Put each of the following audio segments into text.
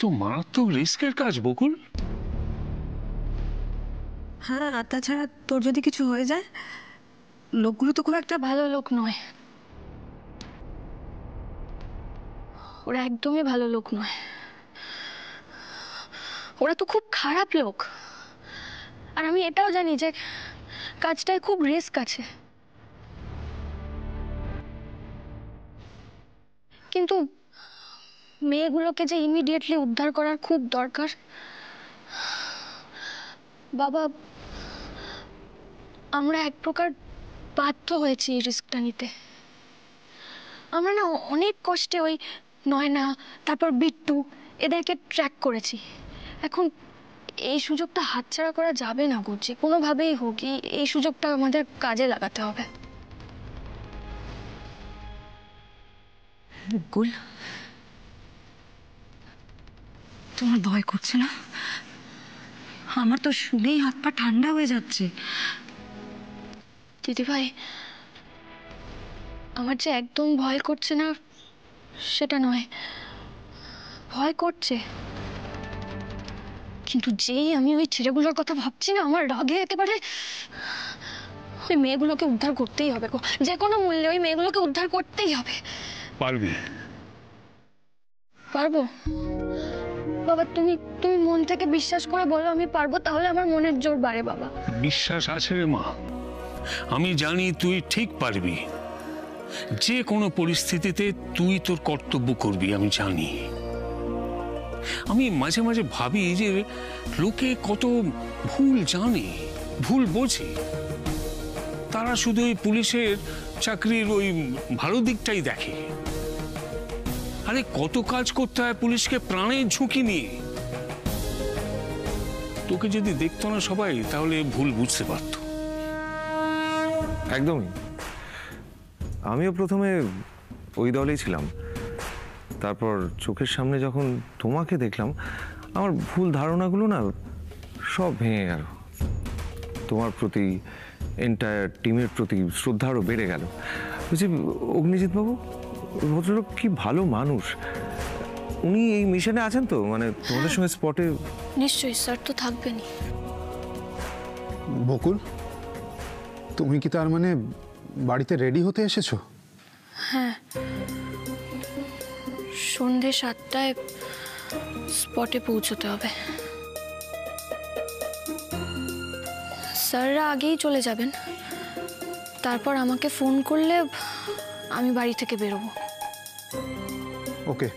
তো মারাত্মক রিস্কের কাজ বকুল। হ্যাঁ, আর তাছাড়া তোর যদি কিছু হয়ে যায়, লোকগুলো তো খুব একটা ভালো লোক নয়। ওরা একদমই ভালো লোক নয়, ওরা তো খুব খারাপ লোক। আর আমি এটাও জানি যে কাজটায় খুব রিস্ক আছে, কিন্তু মেয়েগুলোকে যে ইমিডিয়েটলি উদ্ধার করার খুব দরকার। বাবা, আমরা এক প্রকার বাধ্য হয়েছি এই রিস্কটা নিতে। আমরা না অনেক কষ্টে ওই নয়না, তারপর বিট্টু, এদেরকে ট্র্যাক করেছি। এখন এই সুযোগটা হাতছাড়া করা যাবে না গো, যে কোনোভাবেই হোক এই সুযোগটা আমাদের কাজে লাগাতে হবে। বকুল, তোমার ভয় করছে না? আমার তো শুনেই হাত পা ঠান্ডা হয়ে যাচ্ছে। দিদিভাই, আমার যে একদম ভয় করছে না সেটা নয়, ভয় করছে, কিন্তু যেই আমি ওই ছেলেগুলোর কথা ভাবছি না, আমার রাগে একেবারে ওই মেয়েগুলোকে উদ্ধার করতেই হবে গো, যে কোনো মূল্যে ওই মেয়েগুলোকে উদ্ধার করতেই হবে। পারবি? পারবো বাবা, তুমি তুমি মন থেকে বিশ্বাস করে বলো আমি পারবো, তাহলে আমার মনের জোর বাড়ে বাবা। বিশ্বাস আছে রে মা, আমি জানি তুই ঠিক পারবি। যে কোনো পরিস্থিতিতে তুই তোর কর্তব্য করবি, আমি জানি। আমি মাঝে মাঝে ভাবি যে লোকে কত ভুল জানে, ভুল বোঝে। তারা শুধু ওই পুলিশের চাকরির ওই ভালো দিকটাই দেখে। আরে কত কাজ করতে হয় পুলিশকে প্রাণের ঝুঁকি নিয়ে। তোকে যদি দেখতো না সবাই, তাহলে ভুল বুঝতে পারত। একদমই। আমিও প্রথমে ওই দলেই ছিলাম, তারপর চোখের সামনে যখন তোমাকে দেখলাম, আমার ভুল ধারণাগুলো না সব ভেঙে গেল। তোমার প্রতি, এন্টায়ার টিমের প্রতি শ্রদ্ধা আরও বেড়ে গেল। বুঝছি অগ্নিজিৎ বাবু ভদ্রলোক কি ভালো মানুষ। উনি এই মিশনে আছেন তো, মানে তোমাদের সঙ্গে স্পটে? নিশ্চয়ই স্যার, তো থাকবেনই। বকুল, তুমি কি তার মানে বাড়িতে রেডি হতে এসেছো? হ্যাঁ, সন্ধে 7টায় স্পটে পৌঁছতে হবে। স্যাররা আগেই চলে যাবেন, তারপর আমাকে ফোন করলে আমি বাড়ি থেকে বেরোবো। ওকে,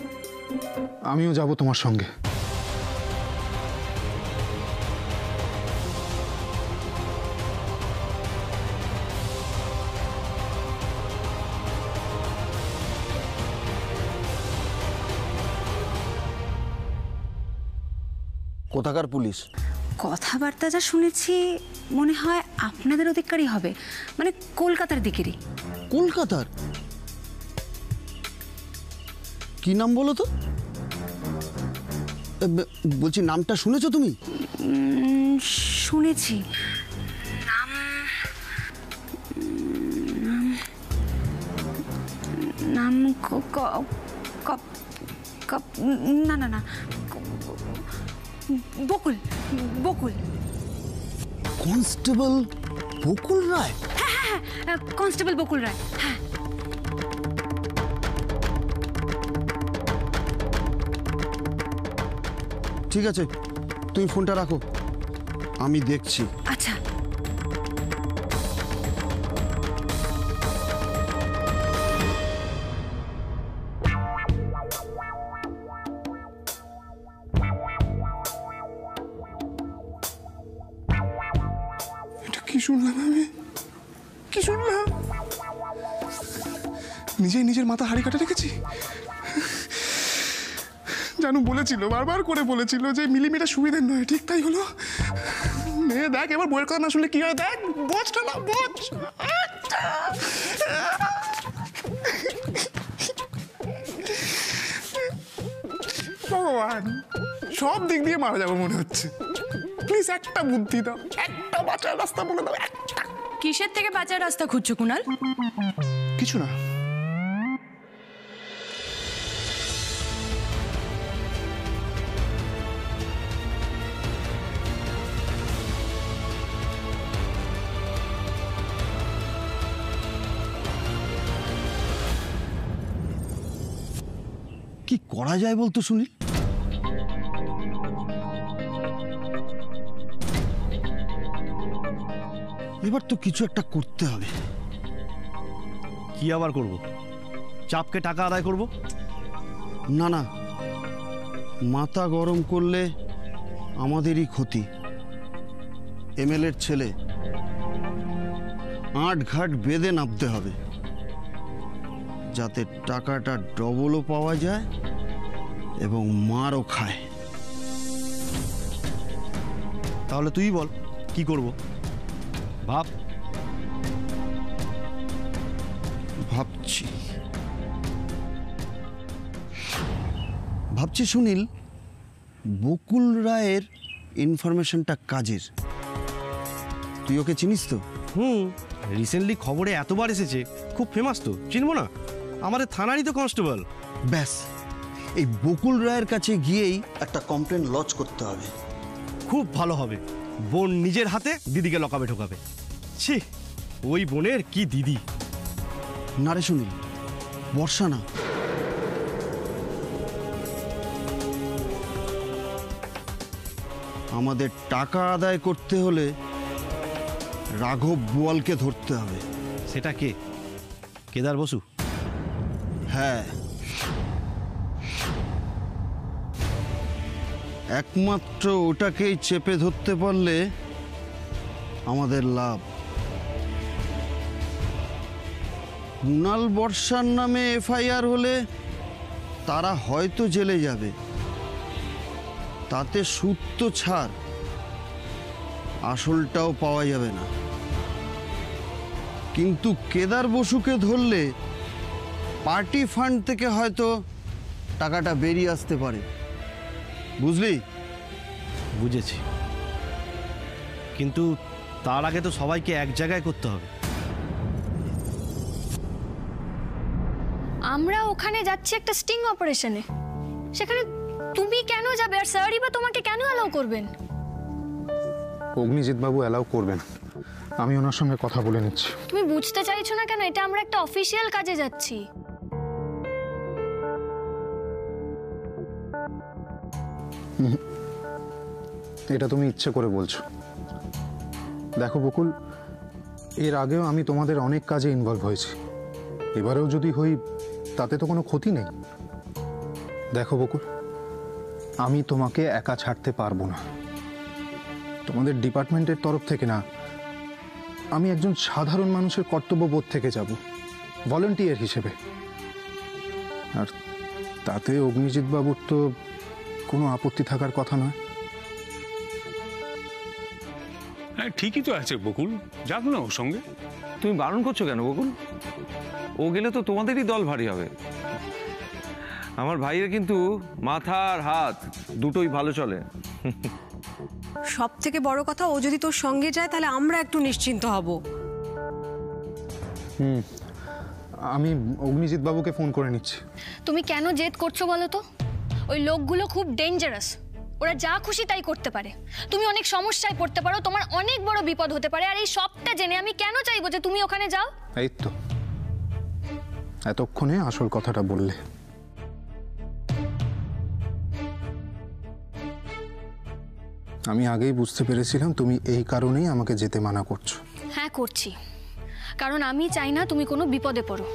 আমিও যাব তোমার সঙ্গে। কোথাকার পুলিশ? কথাবার্তা যা শুনেছি মনে হয় আপনাদের ওদিককারই হবে, মানে কলকাতার দিকেরই। কলকাতার? কি নাম বলো তো? বলছি নামটা শুনেছো তুমি? শুনেছি নাম না না না, বকুল, বকুল। কনস্টেবল বকুল রায়? হ্যাঁ হ্যাঁ, কনস্টেবল বকুল রায়, হ্যাঁ। ঠিক আছে, তুমি ফোনটা রাখো, আমি দেখছি। আচ্ছা। কি শুনলাম আমি? কি শুনলাম? নিজেই নিজের মাথা হাড়ি কাটা রেখেছি। জানু বলেছিল, বারবার করে বলেছিল যে মিলিমিটার সুবিধের নয়, ঠিক তাই হলো। মেয়ে দেখ, এবার বইয়ের কথা না শুনলে কি হয় দেখ, বোঝটা না বোঝ। ভগবান, সব দিক দিয়ে মারা যাবো মনে হচ্ছে। প্লিজ একটা বুদ্ধি দাও, একটা বাঁচার রাস্তা বলে দাও, একটা। কিসের থেকে বাঁচার রাস্তা খুঁজছো কুনাল? কিছু না। কি করা যায় বলতো সুনীল? এবার তো কিছু একটা করতে হবে। কি আবার করব? চাপকে টাকা আদায় করব? না না, মাথা গরম করলে আমাদেরই ক্ষতি। এমএলএর ছেলে, আট ঘাট বেঁধে নামতে হবে, যাতে টাকাটা ডবলও পাওয়া যায় এবং মারও খায়। তাহলে তুই বল কি করব? ভাব। ভাবছি সুনীল, বকুল রায়ের ইনফরমেশনটা কাজের। তুই ওকে চিনিস তো? রিসেন্টলি খবরে এতবার এসেছে, খুব ফেমাস তো, চিনবো না? আমাদের থানারই তো কনস্টেবল। ব্যাস, এই বকুল রায়ের কাছে গিয়েই একটা কমপ্লেন লজ করতে হবে। খুব ভালো হবে। বোন নিজের হাতে দিদিকে লকাবে ঢোকাবে। ছি, ওই বোনের কি দিদি! না রে সুনীল, বর্ষা না, আমাদের টাকা আদায় করতে হলে রাঘব বোয়ালকে ধরতে হবে। সেটা কে? কেদার বসু? হ্যাঁ, একমাত্র ওটাকেই চেপে ধরতে পারলে আমাদের লাভ। কুণাল বর্ষার নামে এফআইআর হলে তারা হয়তো জেলে যাবে, তাতে সুদ তো ছাড়, আসলটাও পাওয়া যাবে না। কিন্তু কেদার বসুকে ধরলে পার্টি ফান্ড থেকে হয়তো টাকাটা বেরিয়ে আসতে পারে, বুঝলি? বুঝেছি, কিন্তু তার আগে তো সবাইকে এক জায়গায় করতে হবে। আমরা ওখানে যাচ্ছি একটা স্টিং অপারেশনে, সেখানে তুমি কেন যাবে? আর স্যারই বা তোমাকে কেন অ্যালাউ করবেন? অগ্নিজিৎ বাবু অ্যালাউ করবেন, আমি ওনার সঙ্গে কথা বলে নিচ্ছি। তুমি বুঝতে চাইছো না কেন? এটা আমরা একটা অফিসিয়াল কাজে যাচ্ছি। এটা তুমি ইচ্ছে করে বলছো। দেখো বকুল, এর আগেও আমি তোমাদের অনেক কাজে ইনভলভ হয়েছি, এবারেও যদি হই তাতে তো কোনো ক্ষতি নেই। দেখো বকুল, আমি তোমাকে একা ছাড়তে পারবো না। তোমাদের ডিপার্টমেন্টের তরফ থেকে না, আমি একজন সাধারণ মানুষের কর্তব্যবোধ থেকে যাব, ভলেন্টিয়ার হিসেবে। আর তাতে অগ্নিজিৎ বাবুর তো কোনো আপত্তি থাকার কথা নয়। হ্যাঁ, ঠিকই তো আছে বকুল, যাক না ওর সঙ্গে। তুমি বারণ করছো কেন বকুল? ও গেলে তো তোমাদেরই দল ভারী হবে। আমার ভাইয়ের কিন্তু মাথা আর হাত দুটোই ভালো চলে। সব থেকে বড় কথা, ও যদি তোর সঙ্গে যায় তাহলে আমরা একটু নিশ্চিন্ত হব। আমি অগ্নিজিৎ বাবুকে ফোন করে নিচ্ছি। তুমি কেন জেদ করছো বলো তো? ওই লোকগুলো খুব ডেঞ্জারাস, ওরা যা খুশি তাই করতে পারে। তুমি অনেক সমস্যায় পড়তে পারো, তোমার অনেক বড় বিপদ হতে পারে। আর এই সবটা জেনে আমি কেন চাইবো যে তুমি ওখানে যাও? এই তো এতক্ষণে আসল কথাটা বললে। আমি আগেই বুঝতে পেরেছিলাম তুমি এই কারণেই আমাকে যেতে মানা করছো। হ্যাঁ করছি, কারণ আমি চাই না তুমি কোনো বিপদে পড়ো।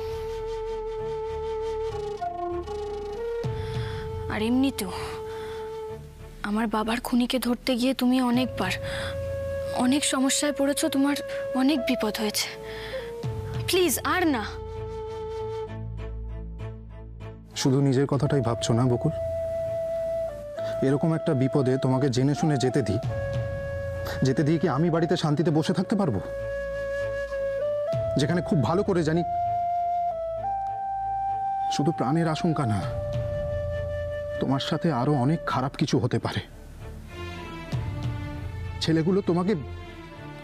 আর এমনিতেও আমার বাবার খুনিকে ধরতে গিয়ে তুমি অনেক সমস্যায় পড়েছো, তোমার অনেক বিপদ হয়েছে। প্লিজ আর না। শুধু নিজের কথাটাই ভাবছো না বকুল? এরকম একটা বিপদে তোমাকে জেনে শুনে যেতে দিই কি আমি বাড়িতে শান্তিতে বসে থাকতে পারবো? যেখানে খুব ভালো করে জানি শুধু প্রাণের আশঙ্কা না, তোমার সাথে আরো অনেক খারাপ কিছু হতে পারে। ছেলেগুলো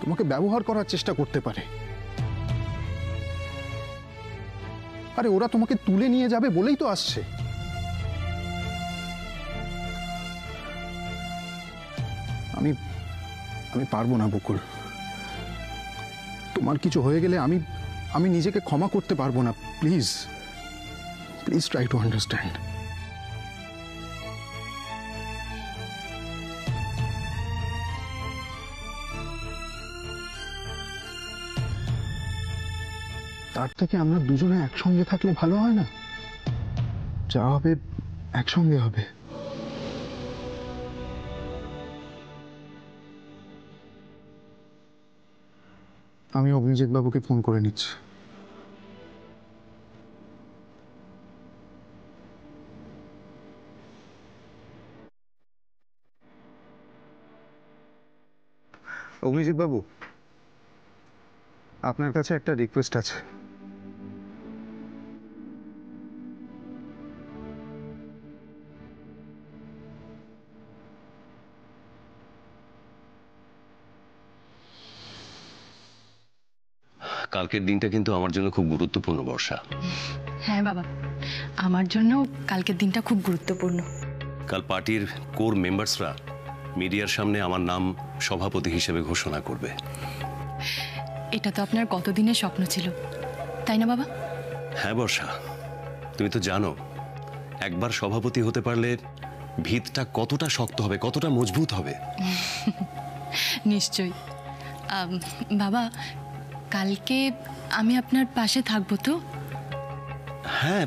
তোমাকে ব্যবহার করার চেষ্টা করতে পারে। আরে ওরা তোমাকে তুলে নিয়ে যাবে বলেই তো আসছে। আমি পারবো না বকুল। তোমার কিছু হয়ে গেলে আমি নিজেকে ক্ষমা করতে পারবো না। Please try to understand. তার থেকে আমরা দুজনে একসঙ্গে থাকলে ভালো হয় না? যা হবে একসঙ্গে হবে। আমি অভিজিৎ বাবুকে ফোন করে নিচ্ছি। অভিজিৎ বাবু, আপনার কাছে একটা রিকোয়েস্ট আছে। কালকের দিনটা কিন্তু আমার জন্য খুব গুরুত্বপূর্ণ, বর্ষা। হ্যাঁ বাবা, আমার জন্য কালকের দিনটা খুব গুরুত্বপূর্ণ। কাল পার্টির কোর মেম্বার্সরা মিডিয়ার সামনে আমার নাম সভাপতি হিসেবে ঘোষণা করবে। এটা তো আপনার কতদিনের স্বপ্ন ছিল, তাই না বাবা? হ্যাঁ বর্ষা, তুমি তো জানো একবার সভাপতি হতে পারলে ভিতটা কতটা শক্ত হবে, কতটা মজবুত হবে। নিশ্চয়ই। বাবা, কালকে আমি আপনার পাশে থাকবো তো? হ্যাঁ,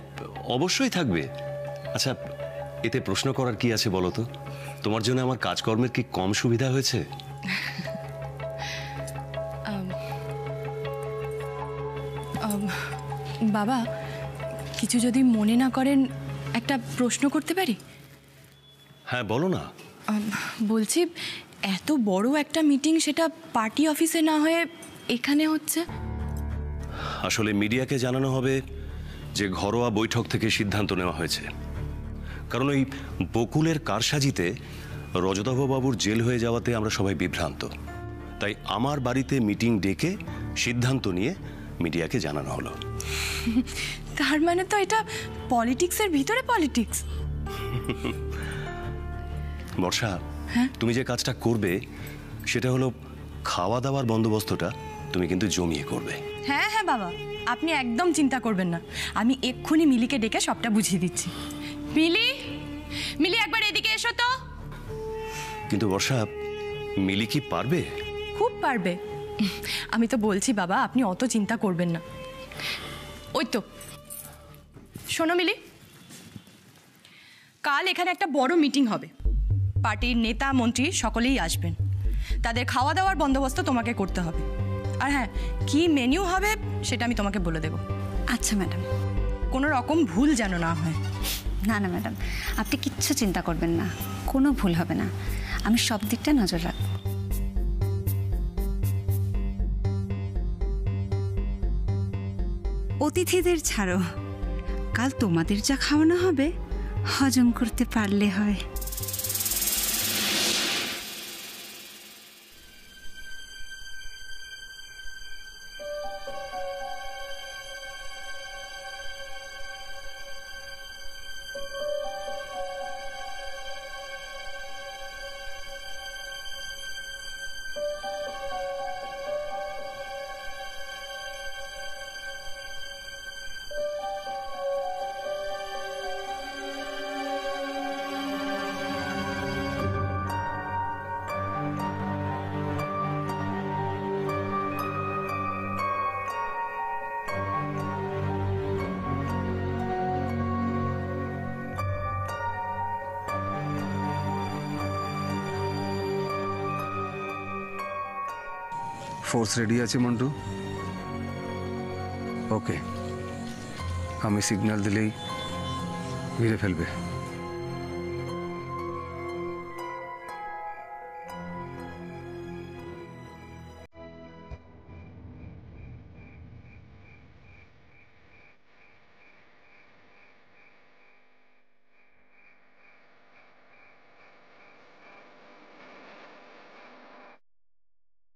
অবশ্যই থাকবে। আচ্ছা, এতে প্রশ্ন করার কি আছে বলো তো? তোমার জন্য আমার কাজকর্মের কি কম সুবিধা হয়েছে? বাবা, কিছু যদি মনে না করেন একটা প্রশ্ন করতে পারি? হ্যাঁ বলো না। বলছি, এত বড় একটা মিটিং সেটা পার্টি অফিসে না হয়ে এখানে হচ্ছে? আসলে মিডিয়াকে জানানো হবে যে ঘরোয়া বৈঠক থেকে সিদ্ধান্ত নেওয়া হয়েছে। কারণ ওই বকুলের কারসাজিতে রজতাভবাবুর জেল হয়ে যাওয়াতে আমরা সবাই বিভ্রান্ত। তাই আমার বাড়িতে মিটিং ডেকে সিদ্ধান্ত নিয়ে মিডিয়াকে জানানো হলো। তার মানে তো এটা পলিটিক্সের ভিতরে পলিটিক্স। বর্ষা, তুমি যে কাজটা করবে সেটা হলো খাওয়া দাওয়ার বন্দোবস্তটা তুমি কিন্তু জমিয়ে করবে। হ্যাঁ হ্যাঁ বাবা, আপনি একদম চিন্তা করবেন না, আমি এক্ষুনি মিলিকে ডেকে সবটা বুঝিয়ে দিচ্ছি। মিলি, মিলি একবার এদিকে এসো তো। কিন্তু বর্ষা, মিলি কি পারবে? খুব পারবে। আমি তো বলছি বাবা, আপনি অত চিন্তা করবেন না। ওই তো, শোনো মিলি, কাল এখানে একটা বড় মিটিং হবে। পার্টির নেতা মন্ত্রী সকলেই আসবেন। তাদের খাওয়া দাওয়ার বন্দোবস্ত তোমাকে করতে হবে। আর হ্যাঁ, কি মেনু হবে সেটা আমি তোমাকে বলে দেব। আচ্ছা ম্যাডাম। কোনো রকম ভুল যেন না হয়। না না ম্যাডাম, আপনি কিচ্ছু চিন্তা করবেন না, কোনো ভুল হবে না। আমি সব দিকটা নজর রাখবো। অতিথিদের ছাড়ো, কাল তোমাদের যা খাওয়ানো হবে হজম করতে পারলে হয়। ফোর্স রেডি আছে মন্টু? ওকে, আমি সিগন্যাল দিলেই ঘিরে ফেলবে।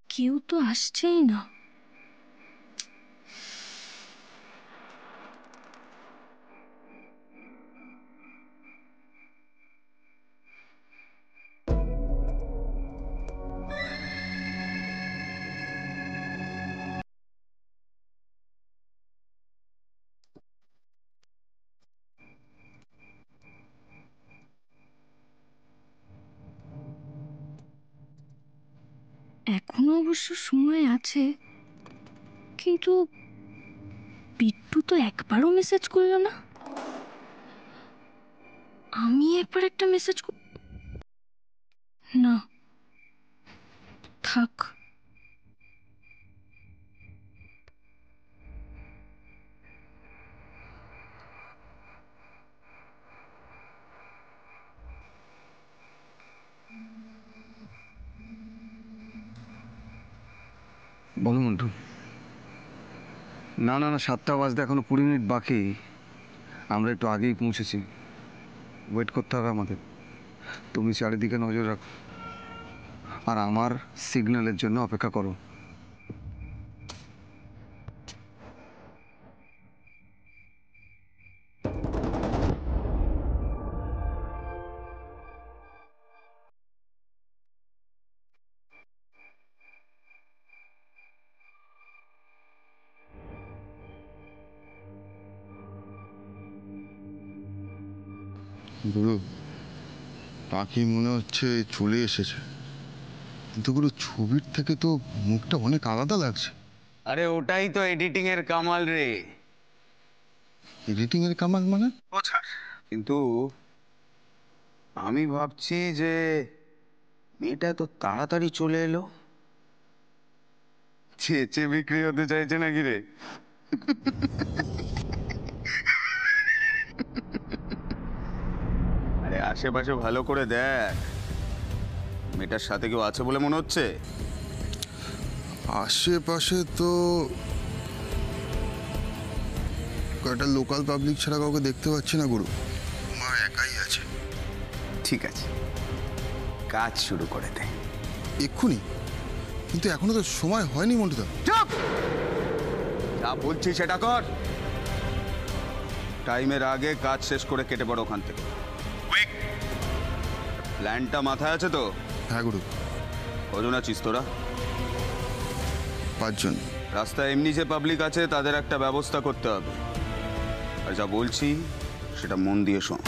কেউ তো আসছেই না। এখনো অবশ্য সময় আছে, কিন্তু তো একবারও মেসেজ করলো না। আমি একবার একটা মেসেজ না, থাক। বলো মন্টু। না না না, 7টা বাজতে এখনো 20 মিনিট বাকি। আমরা একটু আগেই পৌঁছেছি, ওয়েট করতে হবে আমাদের। তুমি চারিদিকে নজর রাখো আর আমার সিগন্যালের জন্য অপেক্ষা করো। গুরু, পাখি মনে হচ্ছে চলে এসেছে, কিন্তু গুরু ছবির থেকে তো মুখটা অনেক আলাদা লাগছে। আরে ওটাই তো এডিটিং এর কামাল রে। এডিটিং এর কামাল মানে? কিন্তু আমি ভাবছি যে মেয়েটা তো তাড়াতাড়ি চলে এলো, চেঁচে বিক্রি হতে চাইছে নাকি রে? আরে আশেপাশে ভালো করে দেখ, মেয়েটার সাথে কেউ আছে বলে মনে হচ্ছে? আশেপাশে তো কয়েকটা লোকাল পাবলিক ছাড়া কাউকে দেখতে পাচ্ছি না গুরু। মা একাই আছে। ঠিক আছে, কাজ শুরু করে দে এক্ষুনি। কিন্তু এখনো তো সময় হয়নি মন্টুদা। চুপ! যা বলছি সেটা কর। টাইমের আগে কাজ শেষ করে কেটে পড়ো ওখান থেকে। প্ল্যানটা মাথায় আছে তো? হ্যাঁ গুরু। কজন আছিস তোরা? 5 জন। রাস্তায় এমনি যে পাবলিক আছে তাদের একটা ব্যবস্থা করতে হবে, আর যা বলছি সেটা মন দিয়ে শোন।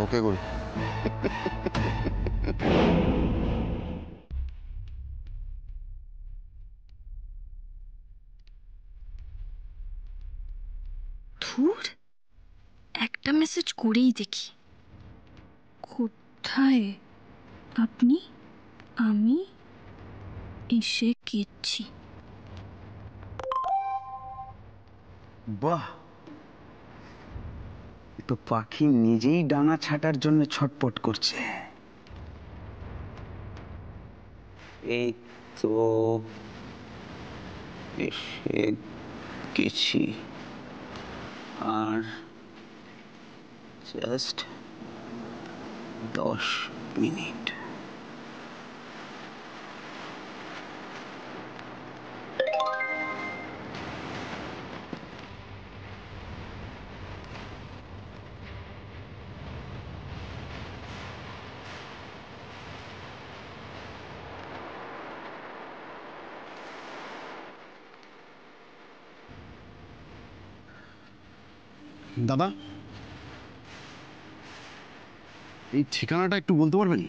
ওকে গুরু। ধুর, একটা মেসেজ করেই দেখি। কোথায় আপনি? আমি এসে গেছি। বাহ, তো পাখি নিজেই ডানা ছাটার জন্য ছটপট করছে। এই তো এসে গেছি, আর জাস্ট 10 মিনিট। দাদা, এই ঠিকানাটা একটু বলতে পারবেন?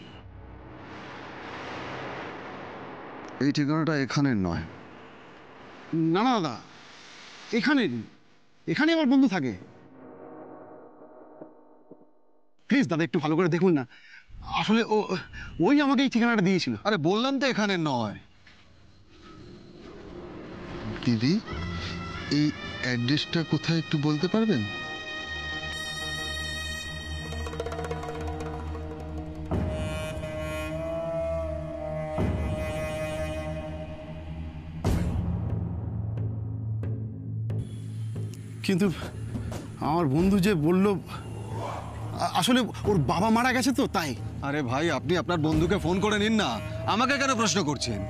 এই ঠিকানাটা এখানের নয়। না না দাদা, এখানে এখানে আমার বন্ধু থাকে। প্লিজ দাদা, একটু ভালো করে দেখুন না। আসলে ওই আমাকে এই ঠিকানাটা দিয়েছিল। আরে বললাম তো এখানে নয়। দিদি, এই অ্যাড্রেসটা কোথায় একটু বলতে পারবেন? কিন্তু আমার বন্ধু যে বলল, আসলে ওর বাবা মারা গেছে তো তাই। আরে ভাই, আপনি আপনার বন্ধুকে ফোন করে নিন না, আমাকে কেন প্রশ্ন করছেন?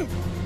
বকুল